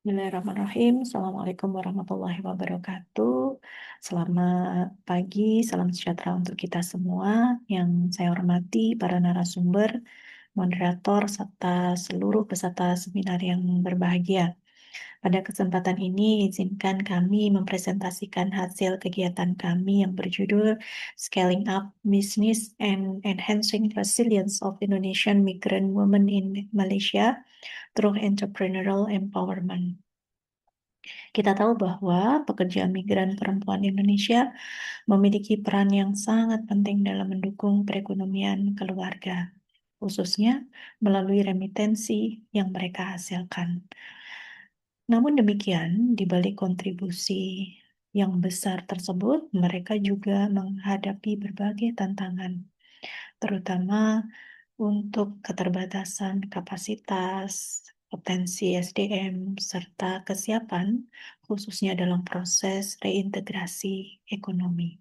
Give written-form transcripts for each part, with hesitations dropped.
Bismillahirrahmanirrahim. Assalamualaikum warahmatullahi wabarakatuh. Selamat pagi, salam sejahtera untuk kita semua. Yang saya hormati para narasumber, moderator, serta seluruh peserta seminar yang berbahagia. Pada kesempatan ini, izinkan kami mempresentasikan hasil kegiatan kami yang berjudul Scaling Up Business and Enhancing Resilience of Indonesian Migrant Women in Malaysia through Entrepreneurial Empowerment. Kita tahu bahwa pekerja migran perempuan Indonesia memiliki peran yang sangat penting dalam mendukung perekonomian keluarga, khususnya melalui remitensi yang mereka hasilkan. Namun demikian, di balik kontribusi yang besar tersebut, mereka juga menghadapi berbagai tantangan, terutama untuk keterbatasan kapasitas, potensi SDM, serta kesiapan, khususnya dalam proses reintegrasi ekonomi.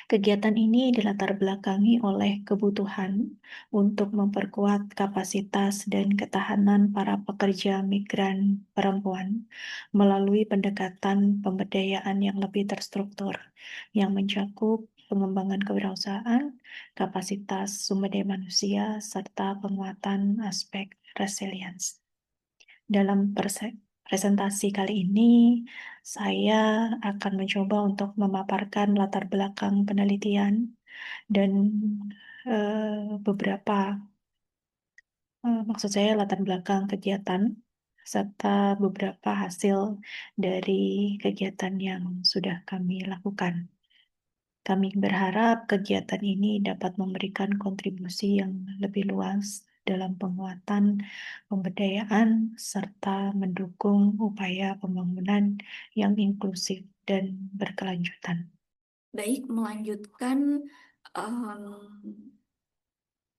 Kegiatan ini dilatar belakangi oleh kebutuhan untuk memperkuat kapasitas dan ketahanan para pekerja migran perempuan melalui pendekatan pemberdayaan yang lebih terstruktur, yang mencakup pengembangan kewirausahaan, kapasitas sumber daya manusia, serta penguatan aspek resilience. Dalam presentasi kali ini, saya akan mencoba untuk memaparkan latar belakang penelitian dan beberapa, maksud saya latar belakang kegiatan, serta beberapa hasil dari kegiatan yang sudah kami lakukan. Kami berharap kegiatan ini dapat memberikan kontribusi yang lebih luas dalam penguatan pemberdayaan serta mendukung upaya pembangunan yang inklusif dan berkelanjutan. Baik, melanjutkan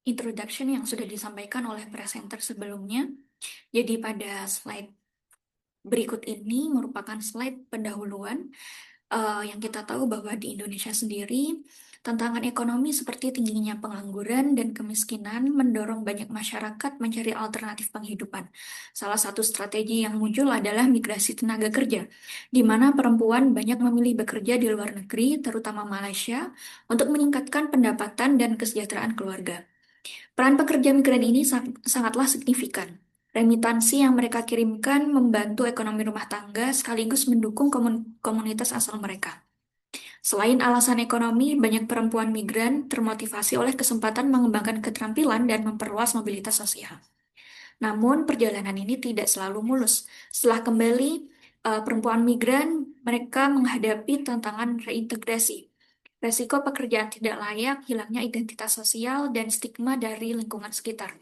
introduction yang sudah disampaikan oleh presenter sebelumnya. Jadi pada slide berikut ini merupakan slide pendahuluan yang kita tahu bahwa di Indonesia sendiri tantangan ekonomi seperti tingginya pengangguran dan kemiskinan mendorong banyak masyarakat mencari alternatif penghidupan. Salah satu strategi yang muncul adalah migrasi tenaga kerja, di mana perempuan banyak memilih bekerja di luar negeri, terutama Malaysia, untuk meningkatkan pendapatan dan kesejahteraan keluarga. Peran pekerja migran ini sangatlah signifikan. Remitansi yang mereka kirimkan membantu ekonomi rumah tangga sekaligus mendukung komunitas asal mereka. Selain alasan ekonomi, banyak perempuan migran termotivasi oleh kesempatan mengembangkan keterampilan dan memperluas mobilitas sosial. Namun, perjalanan ini tidak selalu mulus. Setelah kembali, perempuan migran, mereka menghadapi tantangan reintegrasi. Resiko pekerjaan tidak layak, hilangnya identitas sosial, dan stigma dari lingkungan sekitar.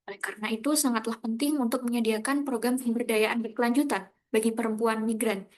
Oleh karena itu, sangatlah penting untuk menyediakan program pemberdayaan berkelanjutan bagi perempuan migran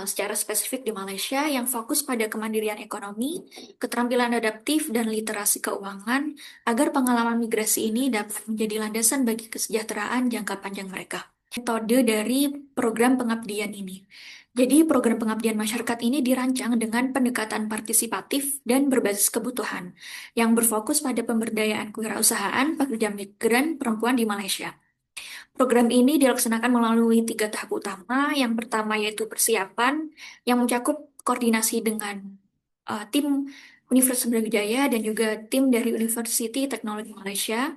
secara spesifik di Malaysia yang fokus pada kemandirian ekonomi, keterampilan adaptif, dan literasi keuangan agar pengalaman migrasi ini dapat menjadi landasan bagi kesejahteraan jangka panjang mereka. Metode dari program pengabdian ini. Jadi, program pengabdian masyarakat ini dirancang dengan pendekatan partisipatif dan berbasis kebutuhan, yang berfokus pada pemberdayaan kewirausahaan pekerja migran perempuan di Malaysia. Program ini dilaksanakan melalui 3 tahap utama. Yang pertama yaitu persiapan, yang mencakup koordinasi dengan tim Universitas Brawijaya dan juga tim dari University Teknologi Malaysia.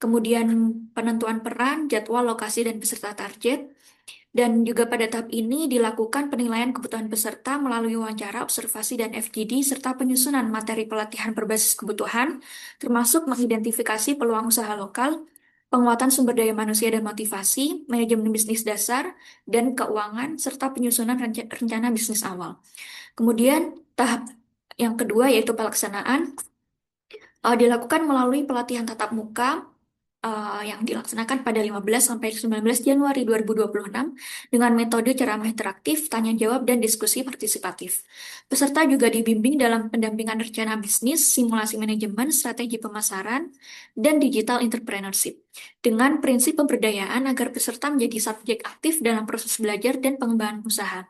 Kemudian penentuan peran, jadwal, lokasi, dan peserta target. Dan juga pada tahap ini dilakukan penilaian kebutuhan peserta melalui wawancara, observasi, dan FGD, serta penyusunan materi pelatihan berbasis kebutuhan, termasuk mengidentifikasi peluang usaha lokal, penguatan sumber daya manusia dan motivasi, manajemen bisnis dasar, dan keuangan, serta penyusunan rencana bisnis awal. Kemudian tahap yang kedua yaitu pelaksanaan, dilakukan melalui pelatihan tatap muka yang dilaksanakan pada 15 sampai 19 Januari 2026 dengan metode ceramah interaktif, tanya jawab, dan diskusi partisipatif. Peserta juga dibimbing dalam pendampingan rencana bisnis, simulasi manajemen, strategi pemasaran, dan digital entrepreneurship dengan prinsip pemberdayaan agar peserta menjadi subjek aktif dalam proses belajar dan pengembangan usaha.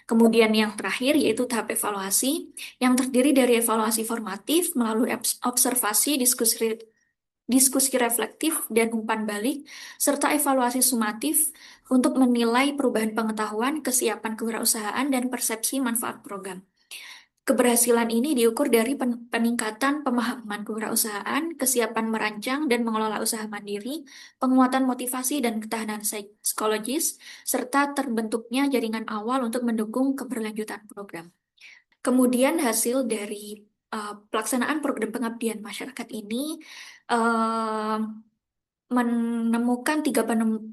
Kemudian yang terakhir yaitu tahap evaluasi yang terdiri dari evaluasi formatif melalui observasi, diskusi reflektif dan umpan balik, serta evaluasi sumatif untuk menilai perubahan pengetahuan, kesiapan kewirausahaan, dan persepsi manfaat program. Keberhasilan ini diukur dari peningkatan pemahaman kewirausahaan, kesiapan merancang dan mengelola usaha mandiri, penguatan motivasi dan ketahanan psikologis, serta terbentuknya jaringan awal untuk mendukung keberlanjutan program. Kemudian hasil dari pelaksanaan program pengabdian masyarakat ini eh, menemukan tiga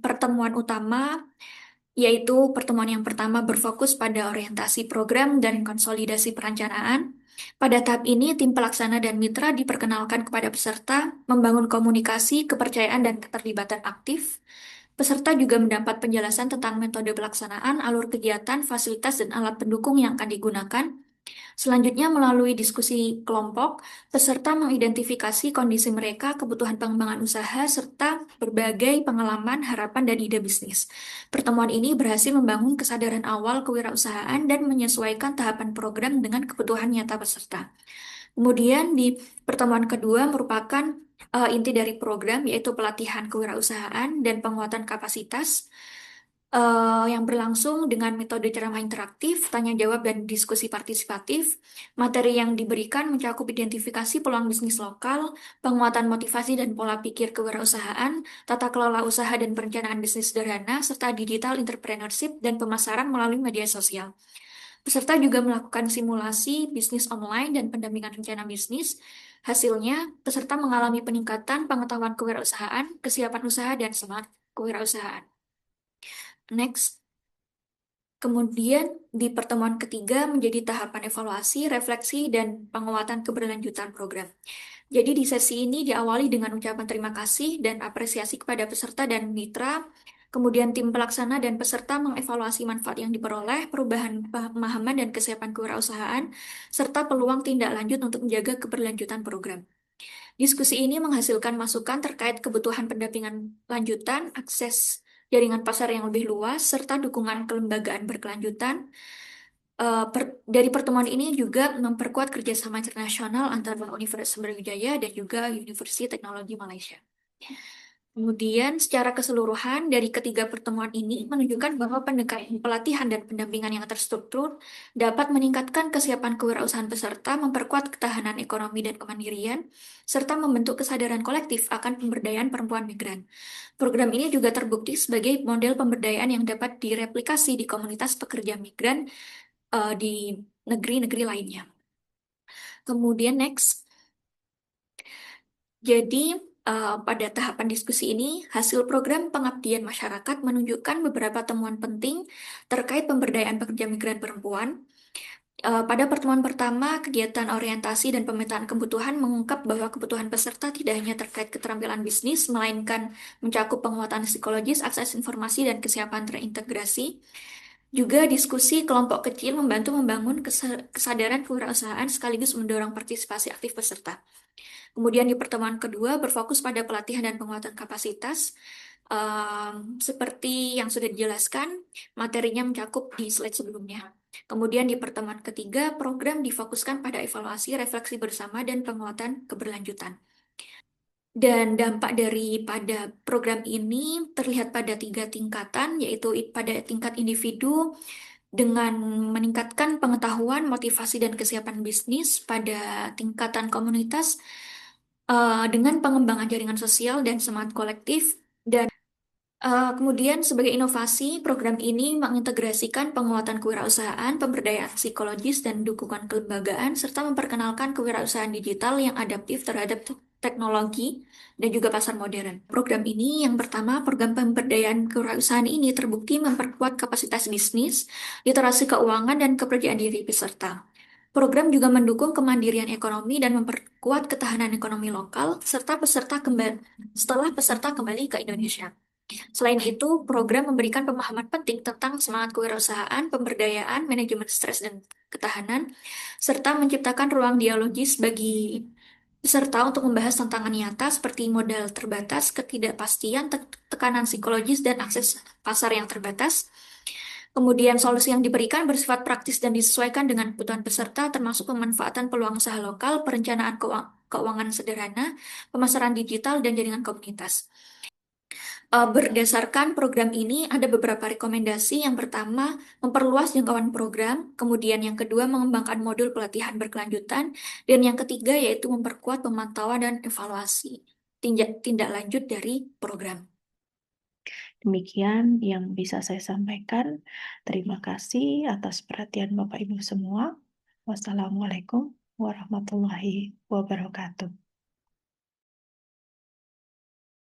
pertemuan utama, yaitu pertemuan yang pertama berfokus pada orientasi program dan konsolidasi perencanaan. Pada tahap ini, tim pelaksana dan mitra diperkenalkan kepada peserta, membangun komunikasi, kepercayaan, dan keterlibatan aktif. Peserta juga mendapat penjelasan tentang metode pelaksanaan, alur kegiatan, fasilitas, dan alat pendukung yang akan digunakan. Selanjutnya, melalui diskusi kelompok, peserta mengidentifikasi kondisi mereka, kebutuhan pengembangan usaha, serta berbagai pengalaman, harapan, dan ide bisnis. Pertemuan ini berhasil membangun kesadaran awal kewirausahaan dan menyesuaikan tahapan program dengan kebutuhan nyata peserta. Kemudian di pertemuan kedua merupakan inti dari program, yaitu pelatihan kewirausahaan dan penguatan kapasitas yang berlangsung dengan metode ceramah interaktif, tanya jawab, dan diskusi partisipatif. Materi yang diberikan mencakup identifikasi peluang bisnis lokal, penguatan motivasi dan pola pikir kewirausahaan, tata kelola usaha dan perencanaan bisnis sederhana, serta digital entrepreneurship dan pemasaran melalui media sosial. Peserta juga melakukan simulasi bisnis online dan pendampingan rencana bisnis. Hasilnya, peserta mengalami peningkatan pengetahuan kewirausahaan, kesiapan usaha, dan semangat kewirausahaan. Next. Kemudian di pertemuan ketiga menjadi tahapan evaluasi, refleksi, dan penguatan keberlanjutan program. Jadi di sesi ini diawali dengan ucapan terima kasih dan apresiasi kepada peserta dan mitra. Kemudian tim pelaksana dan peserta mengevaluasi manfaat yang diperoleh, perubahan pemahaman dan kesiapan kewirausahaan, serta peluang tindak lanjut untuk menjaga keberlanjutan program. Diskusi ini menghasilkan masukan terkait kebutuhan pendampingan lanjutan, akses jaringan pasar yang lebih luas, serta dukungan kelembagaan berkelanjutan. Dari pertemuan ini juga memperkuat kerjasama internasional antara Universitas Brawijaya dan juga Universitas Teknologi Malaysia. Kemudian, secara keseluruhan dari ketiga pertemuan ini menunjukkan bahwa pendekatan pelatihan dan pendampingan yang terstruktur dapat meningkatkan kesiapan kewirausahaan peserta, memperkuat ketahanan ekonomi dan kemandirian, serta membentuk kesadaran kolektif akan pemberdayaan perempuan migran. Program ini juga terbukti sebagai model pemberdayaan yang dapat direplikasi di komunitas pekerja migran di negeri-negeri lainnya. Kemudian next. Jadi, pada tahapan diskusi ini, hasil program pengabdian masyarakat menunjukkan beberapa temuan penting terkait pemberdayaan pekerja migran perempuan. Pada pertemuan pertama, kegiatan orientasi dan pemetaan kebutuhan mengungkap bahwa kebutuhan peserta tidak hanya terkait keterampilan bisnis, melainkan mencakup penguatan psikologis, akses informasi, dan kesiapan terintegrasi. Juga diskusi kelompok kecil membantu membangun kesadaran kewirausahaan sekaligus mendorong partisipasi aktif peserta. Kemudian di pertemuan kedua berfokus pada pelatihan dan penguatan kapasitas. Seperti yang sudah dijelaskan, materinya mencakup di slide sebelumnya. Kemudian di pertemuan ketiga, program difokuskan pada evaluasi, refleksi bersama, dan penguatan keberlanjutan. Dan dampak daripada program ini terlihat pada tiga tingkatan, yaitu pada tingkat individu dengan meningkatkan pengetahuan, motivasi, dan kesiapan bisnis, pada tingkatan komunitas dengan pengembangan jaringan sosial dan semangat kolektif. Dan kemudian sebagai inovasi, program ini mengintegrasikan penguatan kewirausahaan, pemberdayaan psikologis, dan dukungan kelembagaan, serta memperkenalkan kewirausahaan digital yang adaptif terhadap teknologi dan juga pasar modern. Program ini yang pertama, program pemberdayaan kewirausahaan ini terbukti memperkuat kapasitas bisnis, literasi keuangan, dan kepercayaan diri peserta. Program juga mendukung kemandirian ekonomi dan memperkuat ketahanan ekonomi lokal, setelah peserta kembali ke Indonesia. Selain itu, program memberikan pemahaman penting tentang semangat kewirausahaan, pemberdayaan, manajemen stres dan ketahanan, serta menciptakan ruang dialogis bagi peserta untuk membahas tantangan nyata seperti modal terbatas, ketidakpastian, tekanan psikologis, dan akses pasar yang terbatas. Kemudian solusi yang diberikan bersifat praktis dan disesuaikan dengan kebutuhan peserta, termasuk pemanfaatan peluang usaha lokal, perencanaan keuangan sederhana, pemasaran digital, dan jaringan komunitas. Berdasarkan program ini ada beberapa rekomendasi. Yang pertama, memperluas jangkauan program, kemudian yang kedua, mengembangkan modul pelatihan berkelanjutan, dan yang ketiga yaitu memperkuat pemantauan dan evaluasi tindak lanjut dari program. Demikian yang bisa saya sampaikan. Terima kasih atas perhatian Bapak Ibu semua. Wassalamualaikum warahmatullahi wabarakatuh.